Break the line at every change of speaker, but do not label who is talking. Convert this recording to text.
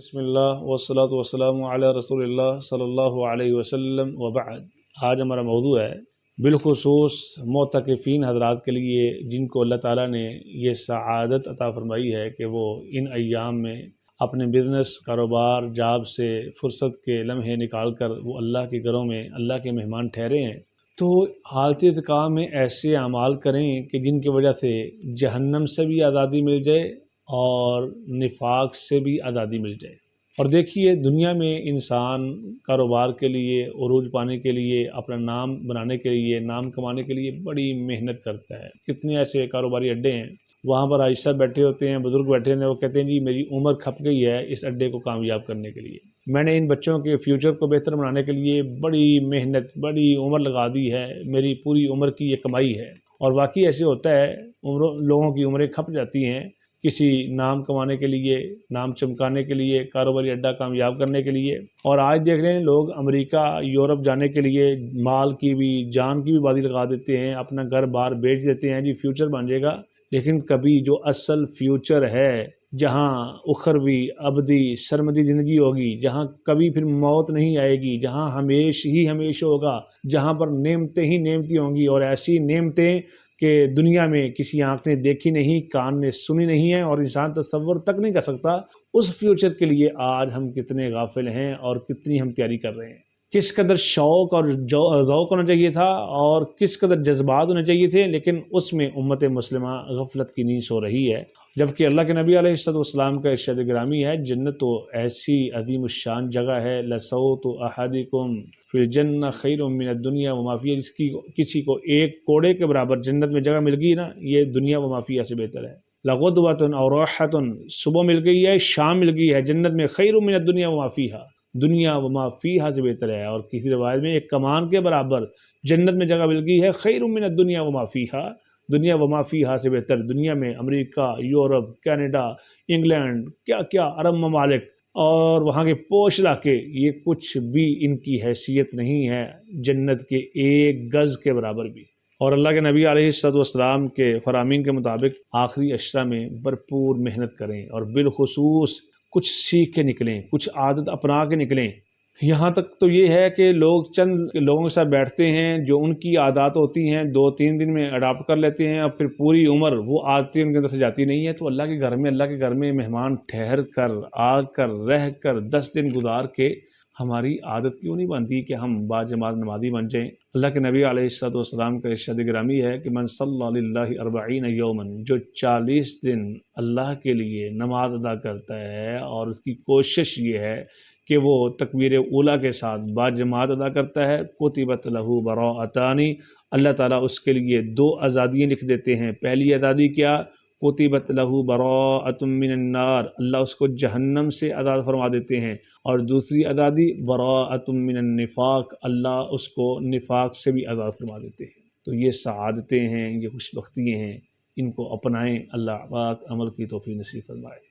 بسم اللہ والصلاۃ والسلام علی رسول اللہ صلی اللہ علیہ وسلم وبعد۔ آج ہمارا موضوع ہے بالخصوص معتکفین حضرات کے لیے جن کو اللہ تعالیٰ نے یہ سعادت عطا فرمائی ہے کہ وہ ان ایام میں اپنے بزنس، کاروبار، جاب سے فرصت کے لمحے نکال کر وہ اللہ کے گھروں میں اللہ کے مہمان ٹھہرے ہیں، تو حالت ارتقاء میں ایسے اعمال کریں کہ جن کی وجہ سے جہنم سے بھی آزادی مل جائے اور نفاق سے بھی آزادی مل جائے۔ اور دیکھیے، دنیا میں انسان کاروبار کے لیے، عروج پانے کے لیے، اپنا نام بنانے کے لیے، نام کمانے کے لیے بڑی محنت کرتا ہے۔ کتنے ایسے کاروباری اڈے ہیں، وہاں پر عائشہ بیٹھے ہوتے ہیں، بزرگ بیٹھے ہوتے ہیں، وہ کہتے ہیں جی میری عمر کھپ گئی ہے اس اڈے کو کامیاب کرنے کے لیے، میں نے ان بچوں کے فیوچر کو بہتر بنانے کے لیے بڑی محنت، بڑی عمر لگا دی ہے، میری پوری عمر کی یہ کمائی ہے۔ اور واقعی ایسے ہوتا ہے، لوگوں کی عمریں کھپ جاتی ہیں کسی نام کمانے کے لیے، نام چمکانے کے لیے، کاروباری اڈا کامیاب کرنے کے لیے۔ اور آج دیکھ رہے ہیں لوگ امریکہ، یورپ جانے کے لیے مال کی بھی، جان کی بھی بازی لگا دیتے ہیں، اپنا گھر بار بیچ دیتے ہیں، جی فیوچر بن جائے گا۔ لیکن کبھی جو اصل فیوچر ہے، جہاں اخروی ابدی سرمدی زندگی ہوگی، جہاں کبھی پھر موت نہیں آئے گی، جہاں ہمیشہ ہی ہمیشہ ہوگا، جہاں پر نعمتیں ہی نعمتیں ہوں گی، اور ایسی نعمتیں کہ دنیا میں کسی آنکھ نے دیکھی نہیں، کان نے سنی نہیں ہے، اور انسان تصور تک نہیں کر سکتا، اس فیوچر کے لیے آج ہم کتنے غافل ہیں اور کتنی ہم تیاری کر رہے ہیں۔ کس قدر شوق اور ذوق ہونا چاہیے تھا اور کس قدر جذبات ہونے چاہیے تھے، لیکن اس میں امت مسلمہ غفلت کی نیند سو رہی ہے۔ جبکہ اللہ کے نبی علیہ السلام کا ارشاد گرامی ہے، جنت تو ایسی عظیم الشان جگہ ہے، لصوت احدکم فی الجنہ خیر من الدنیا وما فیہا، کسی کو ایک کوڑے کے برابر جنت میں جگہ مل گئی نا، یہ دنیا وما فیہا سے بہتر ہے۔ لغدوۃ اور روحۃ، صبح مل گئی ہے، شام مل گئی ہے جنت میں، خیر من الدنیا وما فیہا، دنیا وما فیہا سے بہتر ہے۔ اور کسی روایت میں ایک کمان کے برابر جنت میں جگہ مل گئی ہے، خیر من الدنیا وما فیہا، دنیا وما فیہا سے بہتر۔ دنیا میں امریکہ، یورپ، کینیڈا، انگلینڈ، کیا کیا عرب ممالک اور وہاں کے پوش علاقے، یہ کچھ بھی ان کی حیثیت نہیں ہے جنت کے ایک گز کے برابر بھی۔ اور اللہ کے نبی علیہ السلام کے فرامین کے مطابق آخری عشرہ میں بھرپور محنت کریں، اور بالخصوص کچھ سیکھ کے نکلیں، کچھ عادت اپنا کے نکلیں۔ یہاں تک تو یہ ہے کہ لوگ چند لوگوں کے ساتھ بیٹھتے ہیں، جو ان کی عادات ہوتی ہیں 2-3 دن میں اڈاپٹ کر لیتے ہیں، اور پھر پوری عمر وہ عادتیں ان کے اندر سے جاتی نہیں ہے۔ تو اللہ کے گھر میں مہمان ٹھہر کر، آ کر، رہ کر، 10 دن گزار کے ہماری عادت کیوں نہیں بنتی کہ ہم باجماعت نمازی بن جائیں؟ اللہ کے نبی علیہ السلام کا ارشاد گرامی ہے کہ من صلی للہ 40 یوما، جو 40 دن اللہ کے لیے نماز ادا کرتا ہے اور اس کی کوشش یہ ہے کہ وہ تکبیر اولیٰ کے ساتھ باجماعت ادا کرتا ہے، کتبت لہ براءتان، اللہ تعالیٰ اس کے لیے 2 آزادیاں لکھ دیتے ہیں۔ پہلی آزادی کیا؟ کتبت لہ براءۃ من النار، اللہ اس کو جہنم سے آزاد فرما دیتے ہیں۔ اور دوسری آزادی براءۃ من النفاق، اللہ اس کو نفاق سے بھی آزاد فرما دیتے ہیں۔ تو یہ سعادتیں ہیں، یہ خوش بختیاں ہیں، ان کو اپنائیں، اللہ پاک عمل کی توفیق نصیب فرمائے۔